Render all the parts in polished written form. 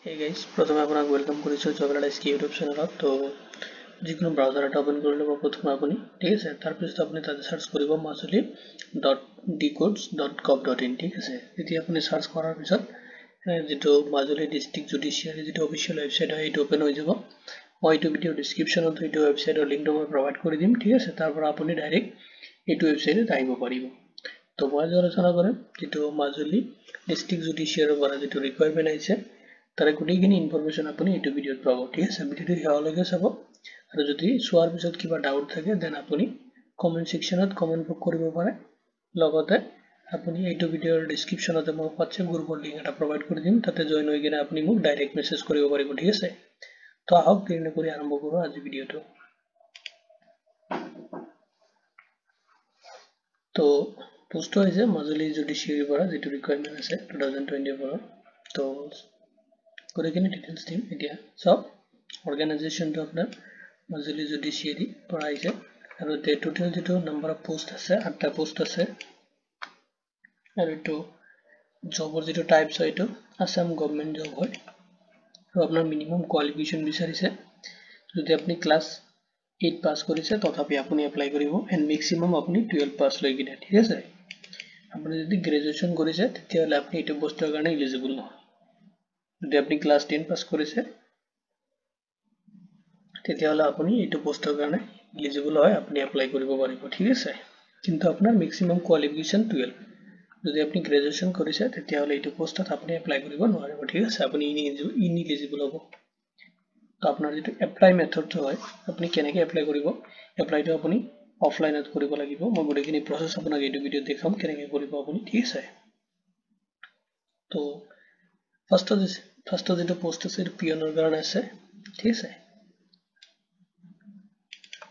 Hey guys, প্ৰথমে আপোনাক welcome কৰিছো জবলাইস্কি ইউটিউব চেনেলত। তো যিকোনো ব্ৰাউজাৰ এটা ওপেন কৰি লব প্ৰথমে আপুনি, ঠিক আছে। তাৰ পিছত আপুনি তাতে সাৰ্চ কৰিব majuli.dcodes.gov.in, ঠিক আছে। তেতিয়া আপুনি সাৰ্চ কৰাৰ পিছত যেটো মাজুলী ডিস্ট্ৰিক্ট জুডিচিয়াৰী যেটো অফিচিয়েল ওয়েবসাইট হয় এটা ওপেন হৈ যাব। মই এইটো ভিডিও ডেসক্ৰিপচনত এইটো ওয়েবসাইটৰ লিংকটো মই প্ৰভাইড কৰি দিম, ঠিক আছে। তাৰ পৰা আপুনি ডাইৰেক্ট এইটো ওয়েবসাইটত আহিব পাৰিব। তো মই আলোচনা কৰিম যেটো মাজুলী ডিস্ট্ৰিক্ট জুডিচিয়াৰীৰ পৰা যেটো ৰিকুৱাৰমেন্ট আহিছে তাৰে গোটেইখিনি ইনফৰমেশন আপুনি এইটো ভিডিওত পাব, ঠিক আছে। ভিডিওটো শেষলৈকে চাব আৰু যদি চোৱাৰ পিছত কিবা ডাউট থাকে দেন আপুনি কমেন্ট সেকশনত কমেন্ট কৰিব পাৰে। লগতে আপুনি এইটো ভিডিওৰ ডেসক্ৰিপচনতে মই WhatsApp গ্ৰুপৰ লিংক এটা প্ৰভাইড কৰি দিম, তাতে জয়েন হৈ কিনে আপুনি মোক ডাইৰেক্ট মেসেজ কৰিব পাৰিব, ঠিক আছে। তো আহক দেৰি নকৰি আৰম্ভ কৰো আজি ভিডিওটো। তো পোষ্ট হৈছে মাজুলী জুডিচিয়াৰীৰ পৰা যেটো ৰিকুৱাৰমেন্ট আছে 2024 তো গোটেইখিনি ডিটেইলছ দিম এতিয়া। সব অৰ্গানাইজেশ্যনটো আপোনাৰ মাজুলী জুডিচিয়াৰী পৰা আহিছে আৰু টোটেল যেটো নাম্বাৰ অফ পোষ্ট আছে 8টা পোষ্ট আছে। আৰু এইটো জবৰ যেটো টাইপছ হয় এইটো আসাম গভৰ্নমেন্ট জব হয় আৰু আপোনাৰ মিনিমাম কোৱালিফিকেশন বিচাৰিছে। যদি আপুনি ক্লাছ 8 পাস কৰিছে তথাপি আপুনি এপ্লাই কৰিব এন্ড মেক্সিমাম আপুনি 12 পাস লৈ কিনে, ঠিক আছে। আপুনি যদি গ্ৰেজুৱেচন কৰিছে তেতিয়াহলে আপুনি এইটো পোষ্টৰ কাৰণে এলিজিবল নহয়। যদি আপনি ক্লাস 10 পাস কৰিছে তেতিয়াহলে আপুনি এইটো পোষ্টৰ কাৰণে এলিজিবল হয়, আপুনি এপ্লাই কৰিব পাৰিব, ঠিক আছে। কিন্তু আপোনাৰ মেক্সিমাম কোৱালিফিকেশন 12। যদি আপনি গ্ৰেজুৱেচন কৰিছে তেতিয়াহলে এইটো পোষ্টত আপুনি এপ্লাই কৰিব নোৱাৰিব, ঠিক আছে। আপুনি ইনএলিজিবল হ'ব। তো আপোনাৰ যেটো এপ্লাই মেথডটো হয় আপুনি কেনেকৈ এপ্লাই কৰিব, এপ্লাইটো আপুনি অফলাইনত কৰিব লাগিব। মই গোটেইখিনি প্ৰসেস আপোনাক এইটো ভিডিওত দেখাম কেনেকৈ কৰিব আপুনি, ঠিক আছে। তো ফাৰ্স্টত যেটো পোষ্ট আছে এইটো পিয়নৰ কাৰণে আছে, ঠিক আছে।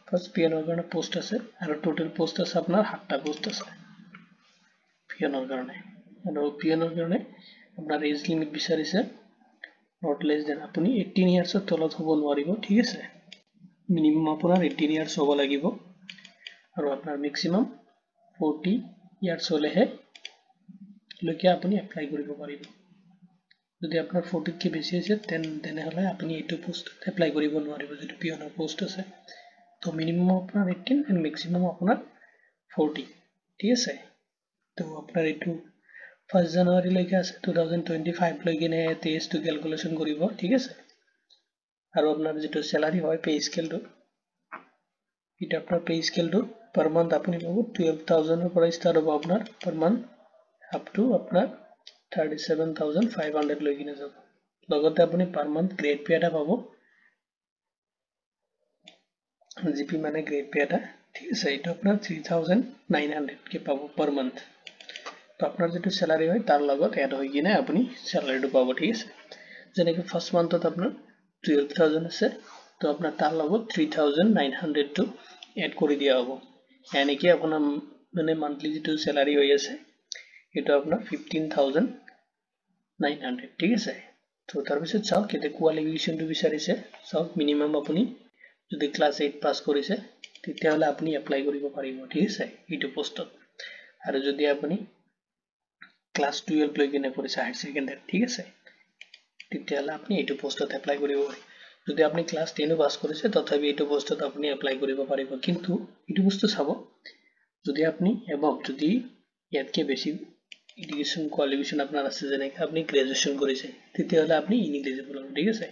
ফাৰ্স্ট পিয়নৰ কাৰণে পোষ্ট আছে আৰু টোটাল পোষ্ট আছে আপোনাৰ 7টা পোষ্ট আছে পিয়নৰ কাৰণে। আৰু পিয়নৰ কাৰণে আপোনাৰ এজ লিমিট বিচাৰিছে নট লেছ দেন আপুনি 18 ইয়াৰ্ছৰ তলত হ'ব নোৱাৰিব, ঠিক আছে। মিনিমাম আপোনাৰ 18 ইয়াৰ্ছ হ'ব লাগিব আৰু আপোনাৰ মেক্সিমাম 40 ইয়াৰ্ছ হলেহে লৈকে আপুনি এপ্লাই কৰিব পাৰিব। যদি আপোনাৰ 40 কে বেছি আছে তেনেহলে আপুনি এইটো পোষ্ট এপ্লাই কৰিব নোৱাৰিব যেটো পিয়নৰ পোষ্ট আছে। তো মিনিমাম আপনার 18 এন্ড ম্যাক্সিমাম আপনার 40, ঠিক আছে। তো আপনার এইটো 1 জানুয়ারি লৈকে আছে 2025 লৈকে নে এজ টু ক্যালকুলেশন কৰিব, ঠিক আছে। আৰু আপনাৰ যেটো স্যালাৰি হয় পে স্কেলটো এটা আপনাৰ পে স্কেলটো পাৰ মান্থ আপুনি পাব 12,000 এৰ পৰা স্টাৰ্ট হ'ব আপনাৰ পাৰ মান্থ আপ টু আপনাৰ 37,500 লৈকে যাব। লগতে আপুনি পাৰ মান্থ গ্ৰেড পে এটা পাব, জিপি মানে গ্রেড পে এটা, ঠিক আছে। এটা আপনার 3,900 কে পাব পার মান্থ। তো আপনার যেটো স্যালারি হয় তার লগত এড হৈ কিনে আপুনি স্যালারিটো পাব, ঠিক আছে। যেনেকৈ ফার্স্ট মান্থত আপনার 12,000 আছে তো আপনার তার লগত 3,900 টো এড কৰি দিয়া হ'ব। এনেকৈ আপোনাৰ মানে মান্থলি যেটো স্যালাৰি হৈ আছে এটা আপনাৰ 15,900, ঠিক আছে। তো তাৰ পিছত চাওক কেতে কোৱালিফিকেশনটো বিচাৰিছে। চাওক মিনিমাম আপুনি যদি ক্লাস 8 পাস কৰিছে তেতিয়াহলে আপুনি এপ্লাই কৰিব পাৰিব, ঠিক আছে এইটো পোষ্টত। আৰু যদি আপুনি ক্লাস 12 লৈ কিনে কৰিছে হায়াৰ সেকেন্ডাৰী, ঠিক আছে, তেতিয়াহলে আপুনি এইটো পোষ্টত এপ্লাই কৰিব পাৰিব। যদি আপুনি ক্লাস 10 পাস কৰিছে তথাপি এইটো পোষ্টত আপুনি এপ্লাই কৰিব পাৰিব। কিন্তু এইটো বস্তু চাব যদি আপুনি এবাভ যদি ইয়াতকে বেছি এডুকেশন কোৱালিফিকেশন আপোনাৰ আছে যেনেকৈ আপুনি গ্ৰেজুৱেচন কৰিছে তেতিয়াহলে আপুনি ইনএলিজিবল হ'ব, ঠিক আছে।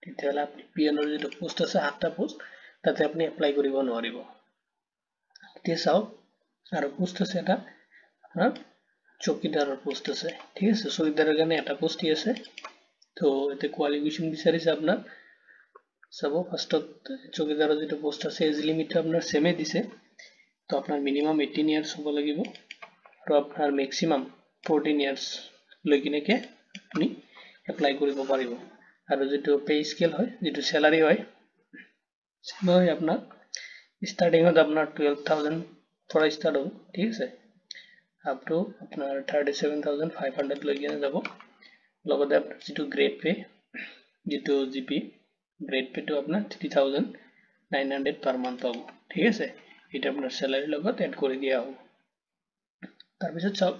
তেতিয়াহলে আপুনি পিয়নৰ যেটো পোষ্ট আছে 7টা পোষ্ট তাতে আপনি এপ্লাই কৰিব নোৱাৰিব। এতিয়া চাওক আৰু পোষ্ট আছে এটা আপোনাৰ চকীদাৰৰ পোষ্ট আছে, ঠিক আছে। চকীদাৰৰ কাৰণে এটা পোষ্ট আছে। তো এতে কোৱালিফিকেশন বিচাৰিছে আপনাৰ চাব ফাৰ্স্টত চকীদাৰৰ যেটো পোষ্ট আছে এজ লিমিট আপনাৰ সেমে দিছে। তো আপনাৰ মিনিমাম 18 ইয়াৰ্স হ'ব লাগিব আৰু আপনাৰ ম্যাক্সিমাম 14 ইয়াৰ্স লৈ কিনেকে আপুনি এপ্লাই কৰিব পাৰিব। আৰু যেটো পে স্কেল হয় যেটো স্যালাৰি হয় সেমে আপনাৰ স্টাৰ্টিংত আপনাৰ 12,000 পৰা স্টার্ট হ'ব, ঠিক আছে, আপ টু আপনার 37,500 লৈ কিনে যাব। লগতে আপনার যেটো গ্রেড পে যেটো জিপি গ্রেড পে টো আপনার 3,900 পার মান্থ পাব, ঠিক আছে। এটা আপনার স্যালারির লগত এড কৰি দিয়া হ'ব। তাৰ পিছত চাওক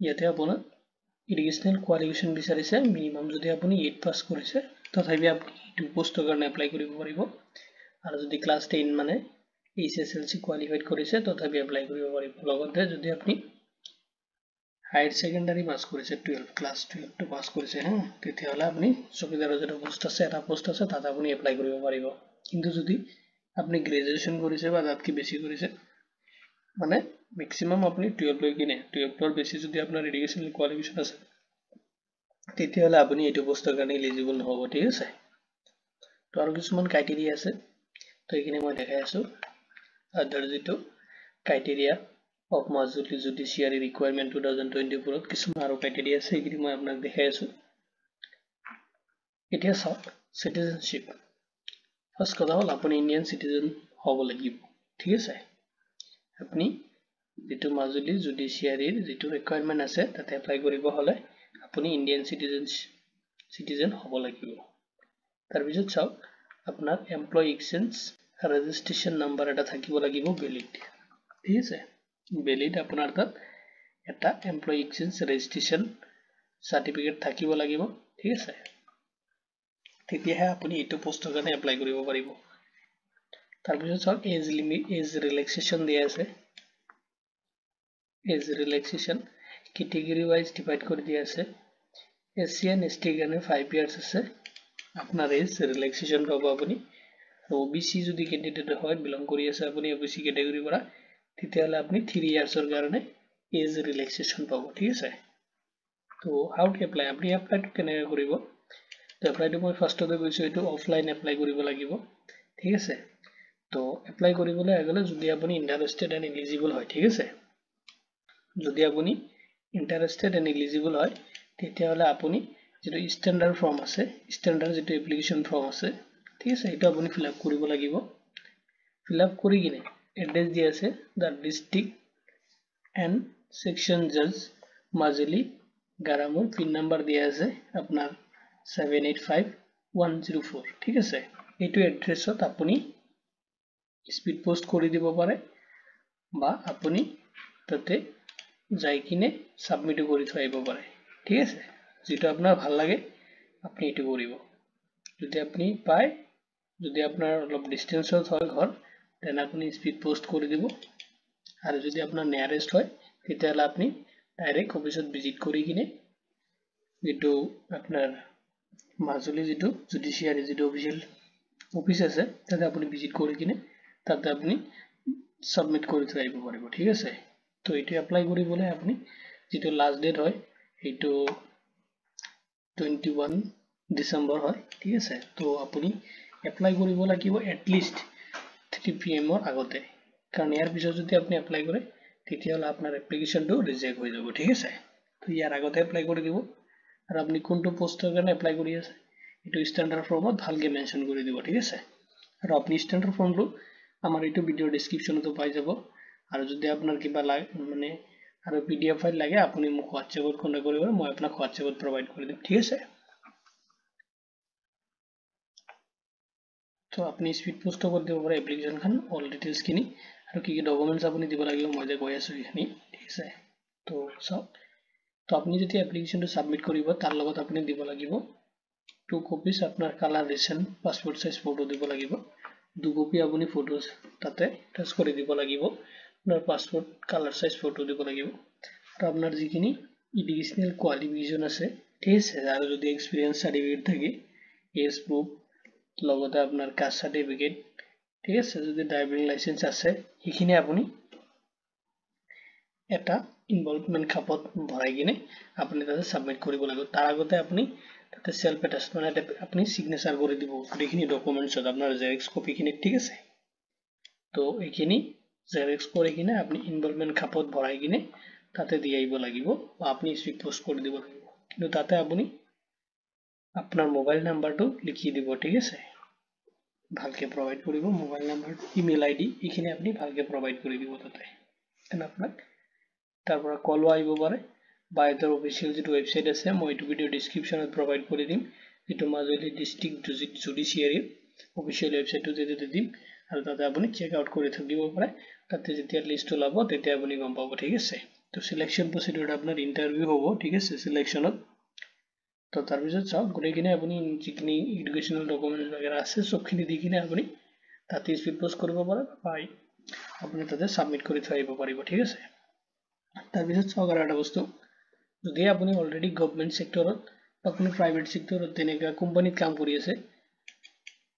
ইয়াতে আপোনাৰ এডুকেশ্যনেল কোৱালিফিকেশ্যন বিচাৰিছে মিনিমাম যদি আপুনি 8 পাছ কৰিছে তথাপি আপুনি এইটো পোষ্টৰ কাৰণে এপ্লাই কৰিব পাৰিব আৰু যদি ক্লাছ 10 মানে HSLC কোৱালিফাইড কৰিছে তথাপি এপ্লাই কৰিব পাৰিব লগতে যদি আপুনি হায়াৰ সেকেন্ডাৰী পাছ কৰিছে 12 ক্লাছ 12 টো পাছ কৰিছে হা তেতিয়াহলে আপুনি চকীদাৰৰ যেটা পোষ্ট আছে এটা পোষ্ট আছে তাত আপুনি এপ্লাই কৰিব পাৰিব কিন্তু যদি আপনি গ্ৰেজুৱেচন কৰিছে বা তাতকৈ বেছি কৰিছে মানে ম্যাক্সিমাম আপনি 12 লৈ কিনে 12 ৰ বেছি যদি আপোনাৰ এডুকেশ্যনেল কোৱালিফিকেশ্যন আছে তেতিয়াহলে আপুনি এইটো পোষ্টৰ কাৰণে এলিজিবল নহব ঠিক আছে তো আৰু কিছুমান ক্ৰাইটেৰিয়া আছে তো এইখিনি মই দেখাই আছো আদাৰ যেটো criteria of Majuli judiciary requirement 2024 ত কিছুমান আৰু ক্ৰাইটেৰিয়া আছে এইখিনি মই আপোনাক দেখাই আছো এতিয়া চাওক সিটিজেনশিপ ফাৰ্স্ট কথা হ'ল আপুনি ইণ্ডিয়ান সিটিজেন হ'ব লাগিব ঠিক আছে আপনি যেটো মাজুলী জুডিচিয়াৰীৰ যেটো ৰিকুৱাৰমেন্ট আছে তাতে এপ্লাই কৰিব হলে আপুনি ইণ্ডিয়ান সিটিজেন হ'ব লাগিব তাৰ পিছত চাওক আপোনাৰ এমপ্লয়ী এক্সচেঞ্জ ৰেজিষ্ট্ৰেচন নাম্বাৰ এটা থাকিব লাগিব ভ্যালিড ঠিক আছে ভ্যালিড আপোনাৰ তাত এটা এমপ্লয়ী এক্সচেঞ্জ ৰেজিষ্ট্ৰেচন সাৰ্টিফিকেট থাকিব লাগিব ঠিক আছে তেতিয়াহে আপুনি এইটো পোষ্টৰ কাৰণে এপ্লাই কৰিব পাৰিব তাৰ পিছত চাওক এজ লিমিট এজ ৰিলেক্সেশন দিয়া আছে এজ ৰিলেক্সেশন ক্যাটেগৰি ওয়াইজ ডিভাইড কৰি দিয়া আছে SC and ST কাৰণে 5 ইয়াৰ্স আছে আপনাৰ এজ ৰিল্যাক্সেশন পাব আপনি OBC যদি ক্যান্ডিডেট হয় বিলং কৰি আছে আপনি OBC ক্যাটাগৰি পৰা তেতিয়াহলে আপনি 3 ইয়াৰ্সৰ কাৰণে এজ রিল্যাক্সেশন পাব ঠিক আছে তো হাউ টু এপ্লাই আপনি এপ্লাই কেনে কৰিব তো এপ্লাই তো মই ফাৰ্স্টতে কৈছো এটো অফলাইন এপ্লাই কৰিব লাগিব ঠিক আছে তো এপ্লাই কৰিবলৈ আগলে যদি আপনি ইন্টারেস্টেড এন্ড এলিজিবল হয় ঠিক আছে যদি আপনি ইন্টারেস্টেড এন্ড এলিজিবল হয় তেতিয়াহলে আপনি যেটো স্ট্যান্ডার্ড ফর্ম আছে স্ট্যান্ডার্ড যেটো এপ্লিকেশন ফর্ম আছে ঠিক আছে এটা আপনি ফিল আপ কৰিব লাগিব ফিল আপ কৰি কিনে এড্ৰেছ দি আছে দা ডিস্ট্ৰিক্ট এন্ড সেকশন জাজ মাজুলী গাৰামুৰ পিন নাম্বাৰ দিয়া আছে আপোনাৰ 785104 ঠিক আছে এইটো এড্ৰেছত আপনি স্পিড পোস্ট কৰি দিব পাৰে বা আপনি তাতে যাই কিনে সাবমিট কৰি থৈ আহিব পাৰে ঠিক আছে যেটো আপনাৰ ভাল লাগে আপনি এটো কৰিব যদি আপনি পায় যদি আপনাৰ অলপ ডিসটেন্সত হয় ঘৰ দেন আপনি স্পিড পোস্ট কৰি দিব আৰু যদি আপনাৰ নিয়াৰেস্ট হয় তেতিয়াহলে আপনি ডাইৰেক্ট অফিসত ভিজিট কৰি কিনে যেটো আপনাৰ মাজুলী যেটো জুডিচিয়াৰি যেটো অফিশিয়াল অফিস আছে তাতে আপনি ভিজিট কৰি কিনে তাতে আপনি সাবমিট কৰি থৈ আহিব পাৰিব ঠিক আছে তো এটো এপ্লাই কৰিবলৈ আপনি যেটো লাস্ট ডেট হয় এইটো 21 ডিসেম্বৰ হয় ঠিক আছে তো আপুনি এপ্লাই কৰিব লাগিব এটলিষ্ট 3 PM ৰ আগতে কাৰণ ইয়াৰ পিছত যদি আপুনি এপ্লাই কৰে তেতিয়াহলে আপোনাৰ এপ্লিকেশনটো ৰিজেক্ট হৈ যাব ঠিক আছে তো ইয়াৰ আগতে এপ্লাই কৰি দিব আৰু আপুনি কোনটো পোষ্টৰ কাৰণে এপ্লাই কৰি আছে এটো স্ট্যান্ডাৰ্ড ফৰ্মত ভালকে মেনশন কৰি দিব ঠিক আছে আৰু আপুনি স্ট্যান্ডাৰ্ড ফৰ্মটো আমাৰ এইটো ভিডিও ডেসক্ৰিপচনতো পাই যাব আৰু যদি আপোনাৰ কিবা মানে আৰু PDF ফাইল লাগে আপুনি মোক WhatsAppত কন্টাক্ট কৰিব মই আপোনাক WhatsAppত প্ৰভাইড কৰি দিম ঠিক আছে তো আপনি স্পিড পোস্ট কৰি দিব পাৰে এপ্লিকেশন খান অল ডিটেইলস খিনি আৰু কি কি ডকুমেন্টস আপুনি দিব লাগিব মই যে কৈ আছো এইখিনি ঠিক আছে তো সব তো আপনি যেতিয়া এপ্লিকেশনটো সাবমিট কৰিব তাৰ লগত আপুনি দিব লাগিব 2 কপিজ আপোনাৰ colour recent passport size photo দিব লাগিব 2 কপি আপুনি ফটোজ তাতে টাচ কৰি দিব লাগিব আপোনাৰ পাসপোৰ্ট কালাৰ সাইজ ফটো দিব লাগিব আৰু আপোনাৰ যিখিনি এডুকেশ্যনেল কোৱালিফিকেশন আছে ঠিক আছে আৰু যদি এক্সপেৰিয়েন্স সাৰ্টিফিকেট থাকে এজ প্ৰুফ লগতে আপোনাৰ কাষ্ট সাৰ্টিফিকেট ঠিক আছে যদি ড্ৰাইভিং লাইসেন্স আছে এইখিনি আপুনি এটা ইনভলভমেন্ট খাপত ভৰাই কিনে আপুনি তাতে সাবমিট কৰিব লাগিব তাৰ আগতে আপুনি তাতে সেলফ অ্যাটাচমেন্ট আপনি সিগনেচার করে দিব এইখিনি ডকুমেন্টছত আপনার জেরক্স কপি খিনি ঠিক আছে তো এইখিনি জেরক্স কৰি কিনে আপনি ইনভলভমেন্ট খাপত ভৰাই কিনে তাতে দি আহিব লাগিব বা আপনি স্পিড পোস্ট কৰি দিব লাগিব কিন্তু তাতে আপনি আপনাৰ মোবাইল নাম্বাৰটো লিখি দিব ঠিক আছে ভালকে প্ৰভাইড কৰিব মোবাইল নাম্বাৰ ইমেইল আইডি এইখিনি আপনি ভালকে প্ৰভাইড কৰি দিব তাতে এন্ড আপোনাক তাৰ পৰা কল আহিব পাৰে বা এটাৰ অফিশিয়াল যেটো ওয়েবসাইট আছে মই এইটো ভিডিও ডেসক্ৰিপচনত প্ৰভাইড কৰি দিম যেটো মাজুলী ডিস্ট্ৰিক্ট জুডিচিয়াৰি অফিশিয়াল ওয়েবসাইটটো যেতে দিম আৰু তাতে আপুনি চেক আউট কৰি থাকিব পাৰে তাতে যেতিয়া লিস্ট ওলাব তেতিয়া আপুনি গম পাব ঠিক আছে তো তো সিলেকশন প্ৰচিডিউৰ আপোনাৰ ইন্টাৰভিউ হ'ব ঠিক আছে সিলেকশনত তো তাৰ পিছত চাওক গোটেইখিনি আপুনি যিখিনি এডুকেশ্যনেল ডকুমেন্টছ वगैरह আছে সবখিনি দি কিনে আপুনি তাতে স্পীড পোষ্ট কৰিব পাৰে পাই আপুনি তাতে সাবমিট কৰি থৈ আহিব পাৰিব ঠিক আছে তাৰ পিছত চাওক আৰু এটা বস্তু যদি আপুনি অলৰেডি গভৰ্নমেন্ট সেক্টৰত বা কোনো প্ৰাইভেট সেক্টৰত তেনেকা কোম্পানীত কাম কৰি আছে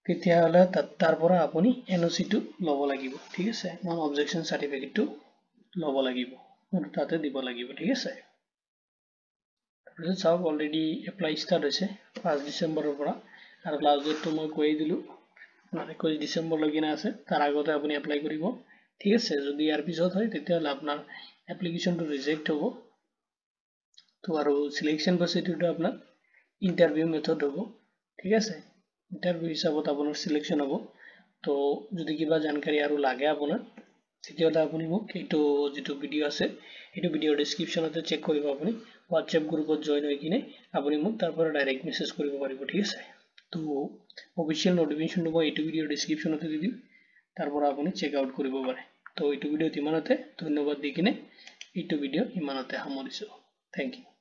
তেতিয়াহ'লে তাৰ পৰা আপুনি এনঅচি টো ল'ব লাগিব ঠিক আছে নন অবজেকশন সাৰ্টিফিকেটটো ল'ব লাগিব তাতে দিব লাগিব ঠিক আছে তাৰপিছত চাওক অলৰেডি এপ্লাই ষ্টাৰ্ট হৈছে 5 ডিসেম্বৰৰ পৰা আৰু লাষ্ট ডেটটো মই কৈ দিলো 21 ডিসেম্বৰ লৈকে আছে তাৰ আগতে আপুনি এপ্লাই কৰিব ঠিক আছে যদি ইয়াৰ পিছত হয় তেতিয়াহ'লে আপোনাৰ এপ্লিকেশনটো ৰিজেক্ট হ'ব তো আৰু সিলেকশন প্ৰচিডিউৰটো আপোনাৰ ইন্টাৰভিউ মেথড হ'ব ঠিক আছে ইন্টাৰভিউ হিচাপত আপোনাৰ সিলেকশন হ'ব তো যদি কিবা জানকাৰী আৰু লাগে আপোনাৰ তেতিয়াহ'লে আপুনি মোক এইটো যেটো ভিডিও আছে এইটো ভিডিও ডেসক্ৰিপচনতে চেক কৰিব আপুনি WhatsApp গ্ৰুপত জয়েন হৈ কিনে আপুনি মোক তাৰ পৰা ডাইৰেক্ট মেসেজ কৰিব পাৰিব ঠিক আছে তো অফিচিয়েল নোটিফিকেশনটো মই এইটো ভিডিও ডেসক্ৰিপচনতে দি দিম তাৰ পৰা আপুনি চেক আউট কৰিব পাৰে তো এইটো ভিডিও ইমানতে ধন্যবাদ দি কিনে এইটো ভিডিও ইমানতে সামৰিছো থ্যাংক ইউ